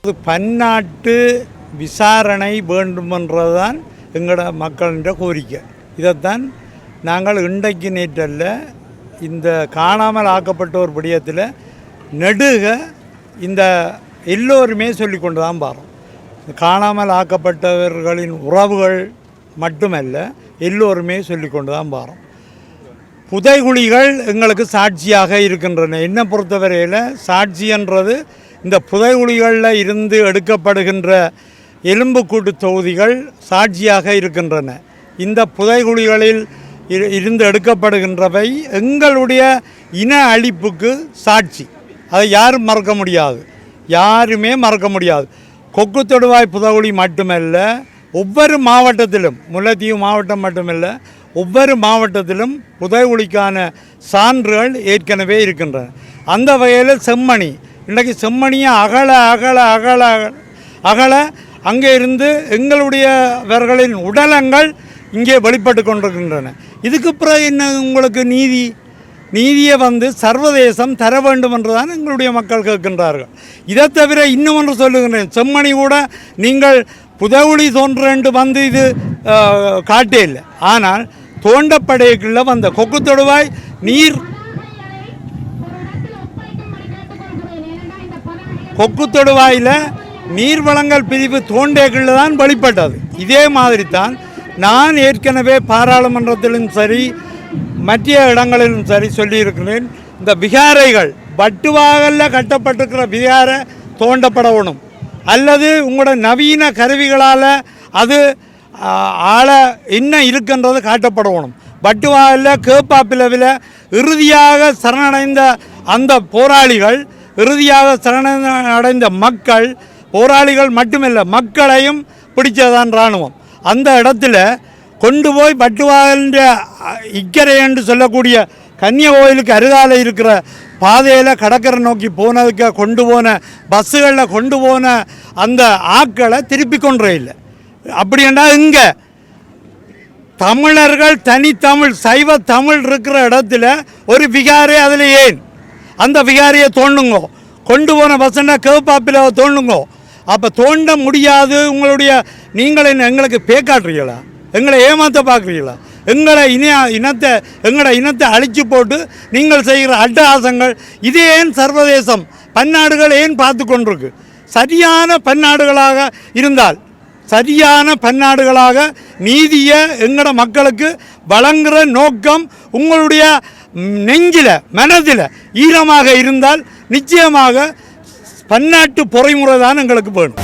பன்னாட்டு விசாரணை வேண்டுமென்றதுதான் எங்களோட மக்களின் கோரிக்கை. இதைத்தான் நாங்கள் இன்றைக்கு நேற்றல்ல இந்த காணாமல் ஆக்கப்பட்டோர் விடயத்தில் நெடுக இந்த எல்லோருமே சொல்லி கொண்டு தான் பாரோம். காணாமல் ஆக்கப்பட்டவர்களின் உறவுகள் மட்டுமல்ல, எல்லோருமே சொல்லி கொண்டு தான் பாரோம். புதைகுழிகள் எங்களுக்கு சாட்சியாக இருக்கின்றன. என்னை பொறுத்தவரையில் சாட்சின்றது இந்த புதைகுழிகளில் இருந்து எடுக்கப்படுகின்ற எலும்புக்கூட்டு தொகுதிகள் சாட்சியாக இருக்கின்றன. இந்த புதைகுழிகளில் இருந்து எடுக்கப்படுகின்றவை எங்களுடைய இன அழிப்புக்கு சாட்சி. அதை யாரும் மறக்க முடியாது, யாருமே மறக்க முடியாது. கொக்கு தொடுவாய் புதைகுழி மட்டுமல்ல, ஒவ்வொரு மாவட்டத்திலும், முல்லைத்தீவு மாவட்டம் மட்டுமல்ல, ஒவ்வொரு மாவட்டத்திலும் புதைகுழிக்கான சான்றுகள் ஏற்கனவே இருக்கின்றன. அந்த வகையில் செம்மணி இன்றைக்கு செம்மணியை அகல அகல அகல அகல அங்கே இருந்து எங்களுடையவர்களின் உடலங்கள் இங்கே வெளிப்பட்டு கொண்டிருக்கின்றன. இதுக்கு பிறகு என்ன உங்களுக்கு நீதியை சர்வதேசம் தர வேண்டும் என்றுதான் எங்களுடைய மக்கள் கேட்கின்றார்கள். இதை தவிர இன்னும் ஒன்று சொல்லுகின்றேன். செம்மணி கூட நீங்கள் புதைகுழி தோன்றேண்டு இது காட்டே இல்லை. ஆனால் தோண்டப்படைக்குள்ள வந்த கொக்கு தொடுவாய் கொக்கு தொடுவாயில் நீர்வளங்கள் பிரிவு தோண்டேக்குள்ள தான் வெளிப்பட்டது. இதே மாதிரி தான் நான் ஏற்கனவே பாராளுமன்றத்திலும் சரி மற்ற இடங்களிலும் சரி சொல்லியிருக்கிறேன். இந்த விகாரைகள் வட்டுவாகலில் கட்டப்பட்டிருக்கிற விகாரை தோண்டப்படணும், அல்லது உங்களோட நவீன கருவிகளால் அது ஆழ என்ன இருக்குன்றது காட்டப்படணும். வட்டுவாகலில் கேப்பாப்பிலவில் இறுதியாக சரணடைந்த அந்த போராளிகள், இறுதியாக சரணடைந்த மக்கள், போராளிகள் மட்டுமல்ல மக்களையும் பிடிச்சதான் இராணுவம். அந்த இடத்துல கொண்டு போய் வட்டுவாகலின்ற இக்கரை என்று சொல்லக்கூடிய கன்னிய கோயிலுக்கு அருகால இருக்கிற பாதையில் கடற்கரை நோக்கி போனதுக்கு கொண்டு போன பஸ்ஸுகளில் கொண்டு போன அந்த ஆக்களை திருப்பி கொண்டே இல்லை. அப்படி என்றால் இங்கே தமிழர்கள் தனித்தமிழ் சைவ தமிழ் இருக்கிற இடத்துல ஒரு விகாரை, அதில் ஏன் அந்த விகாரியை தோண்டுங்க, கொண்டு போன பஸ்ஸுன்னா கேப்பாப்பில் தோண்டுங்க. அப்போ தோண்ட முடியாது. நீங்கள் எங்களுக்கு பேக்காட்டுறீங்களா? எங்களை ஏமாற்ற பார்க்குறீங்களா? எங்களோட இனத்தை அழிச்சு போட்டு நீங்கள் செய்கிற அட்டகாசங்கள் இதே ஏன் சர்வதேசம் பன்னாடுகள் ஏன் பார்த்து கொண்டிருக்கு? சரியான பன்னாடுகளாக இருந்தால், சரியான பன்னாடுகளாக நீதியை எங்களோட மக்களுக்கு வழங்குகிற நோக்கம் உங்களுடைய நெஞ்சில் மனதில் ஈரமாக இருந்தால் நிச்சயமாக பன்னாட்டு பொறைமுறை தான் எங்களுக்கு வேணும்.